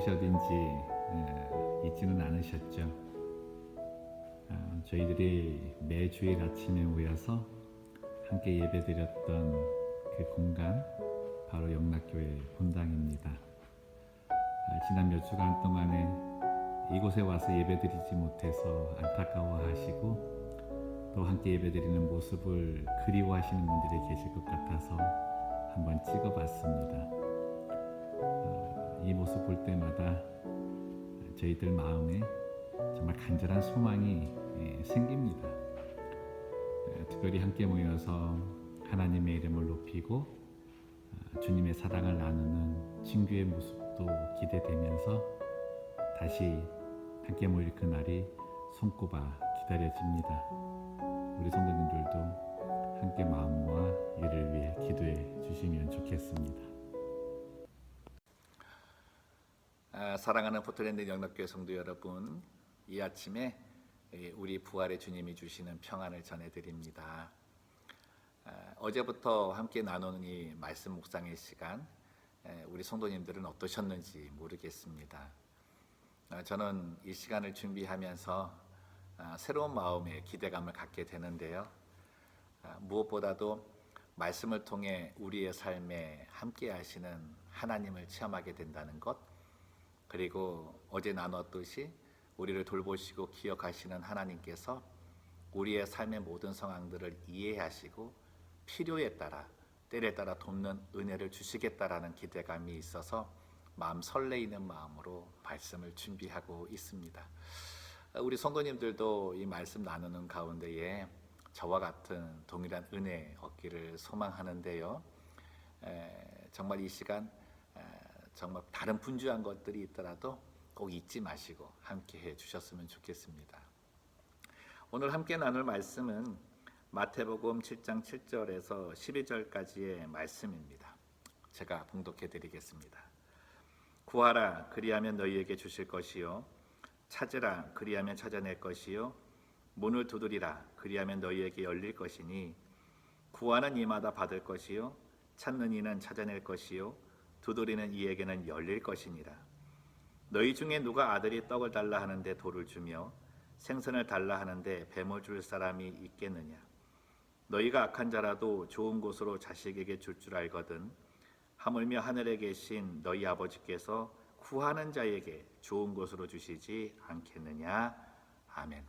바쁘셨는지 잊지는 않으셨죠? 저희들이 매주일 아침에 모여서 함께 예배드렸던 그 공간, 바로 영락교회 본당입니다. 지난 몇 주간 동안에 이곳에 와서 예배드리지 못해서 안타까워하시고 또 함께 예배드리는 모습을 그리워하시는 분들이 계실 것 같아서 한번 찍어봤습니다. 이 모습 볼 때마다 저희들 마음에 정말 간절한 소망이 생깁니다. 특별히 함께 모여서 하나님의 이름을 높이고 주님의 사랑을 나누는 친구의 모습도 기대되면서 다시 함께 모일 그날이 손꼽아 기다려집니다. 우리 성도님들도 함께 마음 모아 이를 위해 기도해 주시면 좋겠습니다. 사랑하는 포트랜드 영락교회 성도 여러분, 이 아침에 우리 부활의 주님이 주시는 평안을 전해드립니다. 어제부터 함께 나누는 이 말씀 묵상의 시간, 우리 성도님들은 어떠셨는지 모르겠습니다. 저는 이 시간을 준비하면서 새로운 마음의 기대감을 갖게 되는데요. 무엇보다도 말씀을 통해 우리의 삶에 함께 하시는 하나님을 체험하게 된다는 것, 그리고 어제 나눴듯이 우리를 돌보시고 기억하시는 하나님께서 우리의 삶의 모든 상황들을 이해하시고 필요에 따라 때에 따라 돕는 은혜를 주시겠다라는 기대감이 있어서 마음 설레이는 마음으로 말씀을 준비하고 있습니다. 우리 성도님들도 이 말씀 나누는 가운데에 저와 같은 동일한 은혜 얻기를 소망하는데요. 정말 이 시간 정말 다른 분주한 것들이 있더라도 꼭 잊지 마시고 함께 해 주셨으면 좋겠습니다. 오늘 함께 나눌 말씀은 마태복음 7장 7절에서 12절까지의 말씀입니다. 제가 봉독해 드리겠습니다. 구하라, 그리하면 너희에게 주실 것이요, 찾으라, 그리하면 찾아낼 것이요, 문을 두드리라, 그리하면 너희에게 열릴 것이니, 구하는 이마다 받을 것이요, 찾는 이는 찾아낼 것이요, 두드리는 이에게는 열릴 것이니라. 너희 중에 누가 아들이 떡을 달라 하는데 돌을 주며 생선을 달라 하는데 뱀을 줄 사람이 있겠느냐? 너희가 악한 자라도 좋은 곳으로 자식에게 줄 줄 알거든 하물며 하늘에 계신 너희 아버지께서 구하는 자에게 좋은 곳으로 주시지 않겠느냐? 아멘.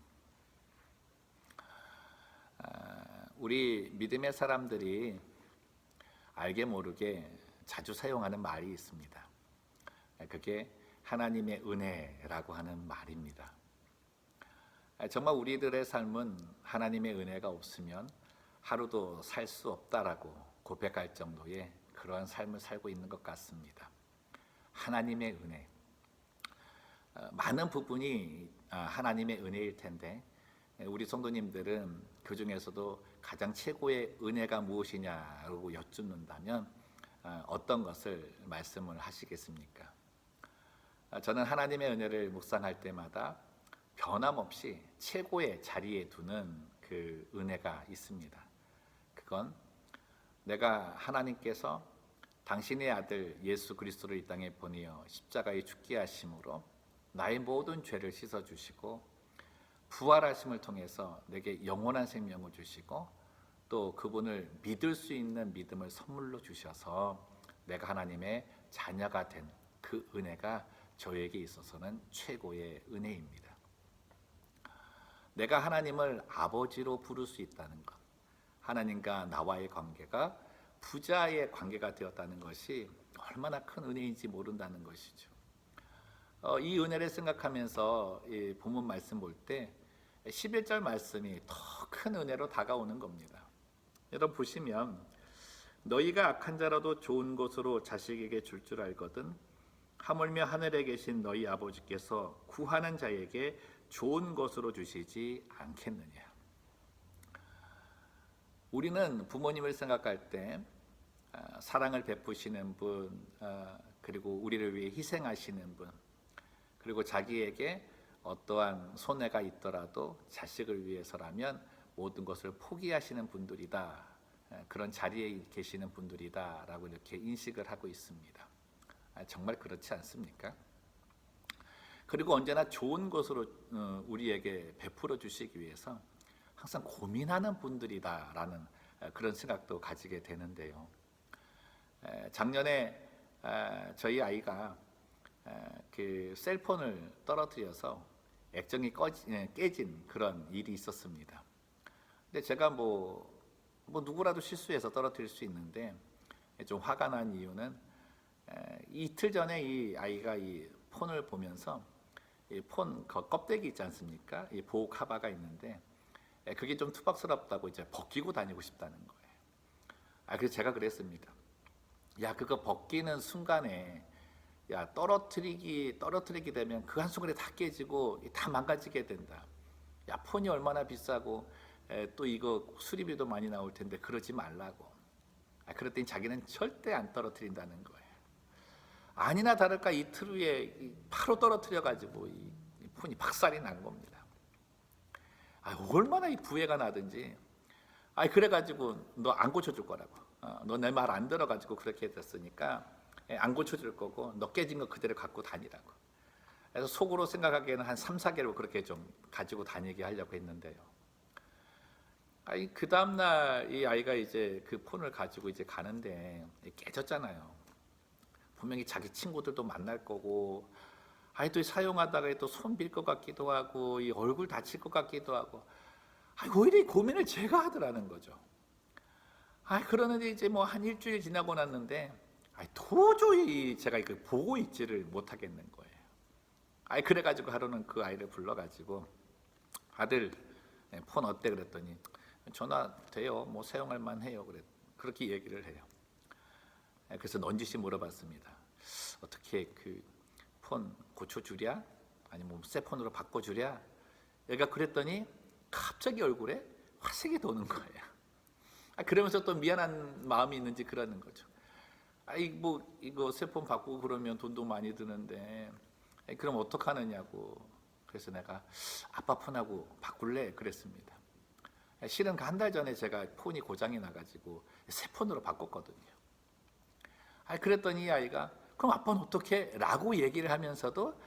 우리 믿음의 사람들이 알게 모르게 자주 사용하는 말이 있습니다. 그게 하나님의 은혜라고 하는 말입니다. 정말 우리들의 삶은 하나님의 은혜가 없으면 하루도 살 수 없다라고 고백할 정도의 그러한 삶을 살고 있는 것 같습니다. 하나님의 은혜, 많은 부분이 하나님의 은혜일 텐데 우리 성도님들은 그 중에서도 가장 최고의 은혜가 무엇이냐고 여쭙는다면 어떤 것을 말씀을 하시겠습니까? 저는 하나님의 은혜를 묵상할 때마다 변함없이 최고의 자리에 두는 그 은혜가 있습니다. 그건 내가 하나님께서 당신의 아들 예수 그리스도를 이 땅에 보내어 십자가에 죽게 하심으로 나의 모든 죄를 씻어주시고 부활하심을 통해서 내게 영원한 생명을 주시고 또 그분을 믿을 수 있는 믿음을 선물로 주셔서 내가 하나님의 자녀가 된 그 은혜가 저에게 있어서는 최고의 은혜입니다. 내가 하나님을 아버지로 부를 수 있다는 것, 하나님과 나와의 관계가 부자의 관계가 되었다는 것이 얼마나 큰 은혜인지 모른다는 것이죠. 이 은혜를 생각하면서 이 본문 말씀 볼 때 11절 말씀이 더 큰 은혜로 다가오는 겁니다. 여러분 보시면 너희가 악한 자라도 좋은 곳으로 자식에게 줄 줄 알거든 하물며 하늘에 계신 너희 아버지께서 구하는 자에게 좋은 것으로 주시지 않겠느냐. 우리는 부모님을 생각할 때 사랑을 베푸시는 분, 그리고 우리를 위해 희생하시는 분, 그리고 자기에게 어떠한 손해가 있더라도 자식을 위해서라면 모든 것을 포기하시는 분들이다, 그런 자리에 계시는 분들이다 라고 이렇게 인식을 하고 있습니다. 정말 그렇지 않습니까? 그리고 언제나 좋은 것으로 우리에게 베풀어 주시기 위해서 항상 고민하는 분들이다라는 그런 생각도 가지게 되는데요. 작년에 저희 아이가 그 셀폰을 떨어뜨려서 액정이 깨진 그런 일이 있었습니다. 근데 제가 뭐 누구라도 실수해서 떨어뜨릴 수 있는데 좀 화가 난 이유는 이틀 전에 이 아이가 이 폰을 보면서 이 폰 껍데기 있지 않습니까? 이 보호 카바가 있는데 그게 좀 투박스럽다고 이제 벗기고 다니고 싶다는 거예요. 그래서 제가 그랬습니다. 야, 그거 벗기는 순간에 야, 떨어뜨리게 되면 그 한순간에 다 깨지고 다 망가지게 된다. 야, 폰이 얼마나 비싸고 또 이거 수리비도 많이 나올 텐데 그러지 말라고. 그랬더니 자기는 절대 안 떨어뜨린다는 거예요. 아니나 다를까 이틀 후에 바로 떨어뜨려 가지고 이 폰이 박살이 난 겁니다. 얼마나 이 부해가 나든지. 그래 가지고 너 안 고쳐줄 거라고. 너 내 말 안 들어가지고 그렇게 됐으니까 안 고쳐줄 거고 너 깨진 거 그대로 갖고 다니라고. 그래서 속으로 생각하기에는 한 3, 4개월 그렇게 좀 가지고 다니게 하려고 했는데요. 그 다음날 이 아이가 이제 그 폰을 가지고 이제 가는데 깨졌잖아요. 분명히 자기 친구들도 만날 거고, 또 사용하다가 또 손 빌 것 같기도 하고, 이 얼굴 다칠 것 같기도 하고, 오히려 이 고민을 제가 하더라는 거죠. 그러는데 이제 뭐 한 일주일 지나고 났는데, 도저히 제가 이거 보고 있지를 못하겠는 거예요. 그래가지고 하루는 그 아이를 불러가지고, 아들, 폰 어때? 그랬더니, 전화 돼요. 뭐 사용할 만해요. 그렇게 얘기를 해요. 그래서 넌지시 물어봤습니다. 어떻게 그 폰 고쳐주랴? 아니면 새 폰으로 바꿔주랴? 얘가 그랬더니 갑자기 얼굴에 화색이 도는 거예요. 그러면서 또 미안한 마음이 있는지 그러는 거죠. 뭐 이거 새 폰 바꾸고 그러면 돈도 많이 드는데 그럼 어떡하느냐고. 그래서 내가 아빠 폰하고 바꿀래? 그랬습니다. 실은 한 달 전에 제가 폰이 고장이 나가지고 새 폰으로 바꿨거든요. 그랬더니 이 아이가 그럼 아빠는 어떻게? 라고 얘기를 하면서도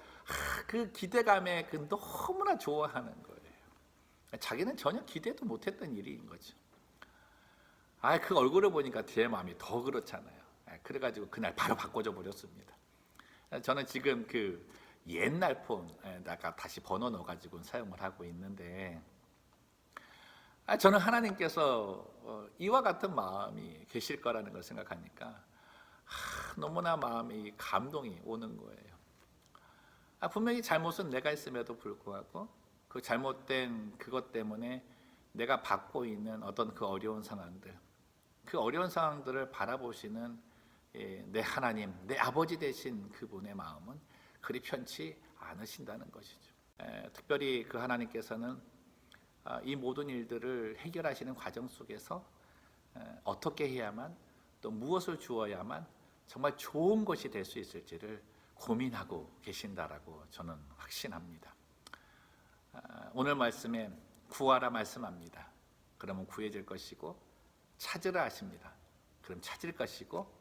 그 기대감에 너무나 좋아하는 거예요. 자기는 전혀 기대도 못했던 일인 거죠. 그 얼굴을 보니까 제 마음이 더 그렇잖아요. 그래가지고 그날 바로 바꿔줘 버렸습니다. 저는 지금 그 옛날 폰에다가 다시 번호 넣어가지고 사용을 하고 있는데 저는 하나님께서 이와 같은 마음이 계실 거라는 걸 생각하니까 너무나 마음이 감동이 오는 거예요. 분명히 잘못은 내가 했음에도 불구하고 그 잘못된 그것 때문에 내가 받고 있는 어떤 그 어려운 상황들, 그 어려운 상황들을 바라보시는 내 하나님, 내 아버지 되신 그분의 마음은 그리 편치 않으신다는 것이죠. 특별히 그 하나님께서는 이 모든 일들을 해결하시는 과정 속에서 어떻게 해야만 또 무엇을 주어야만 정말 좋은 것이 될 수 있을지를 고민하고 계신다라고 저는 확신합니다. 오늘 말씀에 구하라 말씀합니다. 그러면 구해질 것이고 찾으라 하십니다. 그럼 찾을 것이고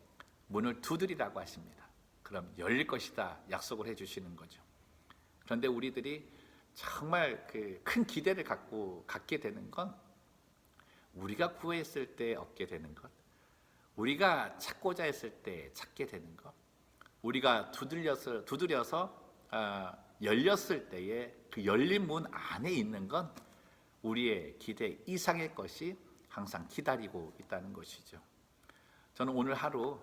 문을 두드리라고 하십니다. 그럼 열릴 것이다 약속을 해주시는 거죠. 그런데 우리들이 정말 그 큰 기대를 갖게 되는 건 우리가 구했을 때 얻게 되는 것, 우리가 찾고자 했을 때 찾게 되는 것, 우리가 두드려서 열렸을 때에 그 열린 문 안에 있는 건 우리의 기대 이상의 것이 항상 기다리고 있다는 것이죠. 저는 오늘 하루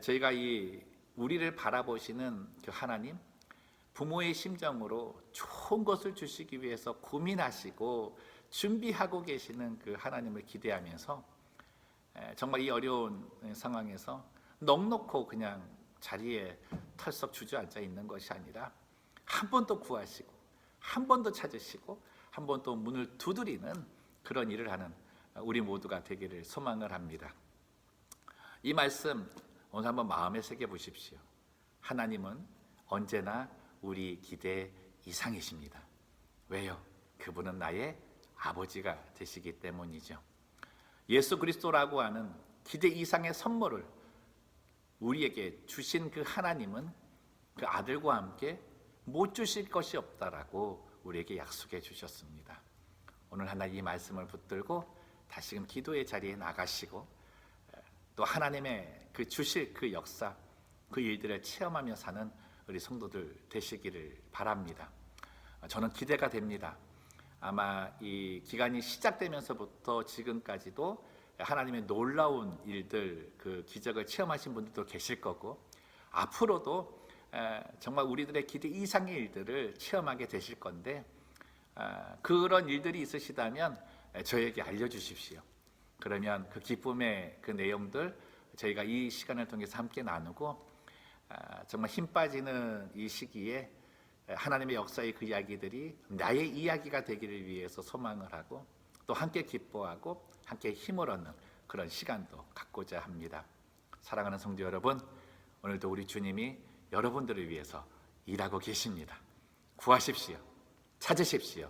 저희가 이 우리를 바라보시는 그 하나님, 부모의 심정으로 좋은 것을 주시기 위해서 고민하시고 준비하고 계시는 그 하나님을 기대하면서 정말 이 어려운 상황에서 넋놓고 그냥 자리에 털썩 주저앉아 있는 것이 아니라 한 번 더 구하시고 한 번 더 찾으시고 한 번 또 문을 두드리는 그런 일을 하는 우리 모두가 되기를 소망을 합니다. 이 말씀 오늘 한번 마음에 새겨 보십시오. 하나님은 언제나 우리 기대 이상이십니다. 왜요? 그분은 나의 아버지가 되시기 때문이죠. 예수 그리스도라고 하는 기대 이상의 선물을 우리에게 주신 그 하나님은 그 아들과 함께 못 주실 것이 없다라고 우리에게 약속해 주셨습니다. 오늘 하나 이 말씀을 붙들고 다시금 기도의 자리에 나가시고 또 하나님의 그 주실 그 역사, 그 일들을 체험하며 사는 우리 성도들 되시기를 바랍니다. 저는 기대가 됩니다. 아마 이 기간이 시작되면서부터 지금까지도 하나님의 놀라운 일들, 그 기적을 체험하신 분들도 계실 거고, 앞으로도 정말 우리들의 기대 이상의 일들을 체험하게 되실 건데, 그런 일들이 있으시다면 저에게 알려주십시오. 그러면 그 기쁨의 그 내용들 저희가 이 시간을 통해서 함께 나누고, 정말 힘 빠지는 이 시기에 하나님의 역사의 그 이야기들이 나의 이야기가 되기를 위해서 소망을 하고, 또 함께 기뻐하고 함께 힘을 얻는 그런 시간도 갖고자 합니다. 사랑하는 성도 여러분, 오늘도 우리 주님이 여러분들을 위해서 일하고 계십니다. 구하십시오. 찾으십시오.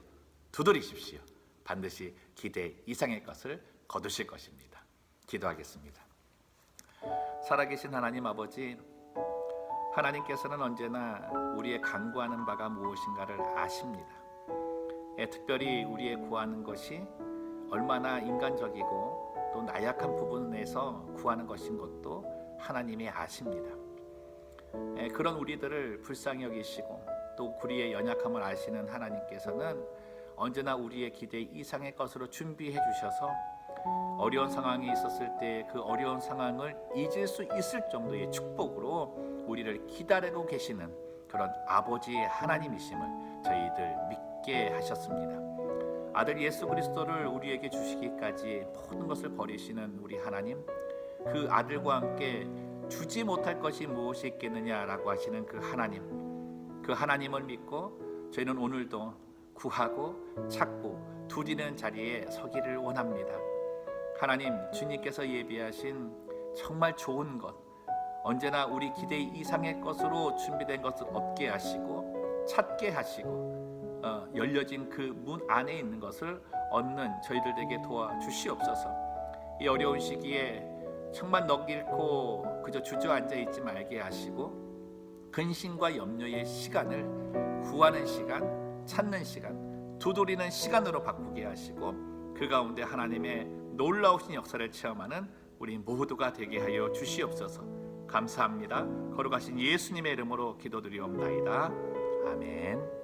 두드리십시오. 반드시 기대 이상의 것을 거두실 것입니다. 기도하겠습니다. 살아계신 하나님 아버지, 하나님께서는 언제나 우리의 간구하는 바가 무엇인가를 아십니다. 특별히 우리의 구하는 것이 얼마나 인간적이고 또 나약한 부분에서 구하는 것인 것도 하나님이 아십니다. 그런 우리들을 불쌍히 여기시고 또 우리의 연약함을 아시는 하나님께서는 언제나 우리의 기대 이상의 것으로 준비해 주셔서 어려운 상황이 있었을 때 그 어려운 상황을 잊을 수 있을 정도의 축복으로 우리를 기다리고 계시는 그런 아버지의 하나님이심을 저희들 믿게 하셨습니다. 아들 예수 그리스도를 우리에게 주시기까지 모든 것을 버리시는 우리 하나님, 그 아들과 함께 주지 못할 것이 무엇이 있겠느냐라고 하시는 그 하나님을 믿고 저희는 오늘도 구하고 찾고 두드리는 자리에 서기를 원합니다. 하나님, 주님께서 예비하신 정말 좋은 것, 언제나 우리 기대 이상의 것으로 준비된 것을 얻게 하시고 찾게 하시고 열려진 그 문 안에 있는 것을 얻는 저희들에게 도와주시옵소서. 이 어려운 시기에 정말 넋 잃고 그저 주저앉아 있지 말게 하시고 근심과 염려의 시간을 구하는 시간, 찾는 시간, 두드리는 시간으로 바꾸게 하시고 그 가운데 하나님의 놀라우신 역사를 체험하는 우리 모두가 되게 하여 주시옵소서. 감사합니다. 거룩하신 예수님의 이름으로 기도드리옵나이다. 아멘.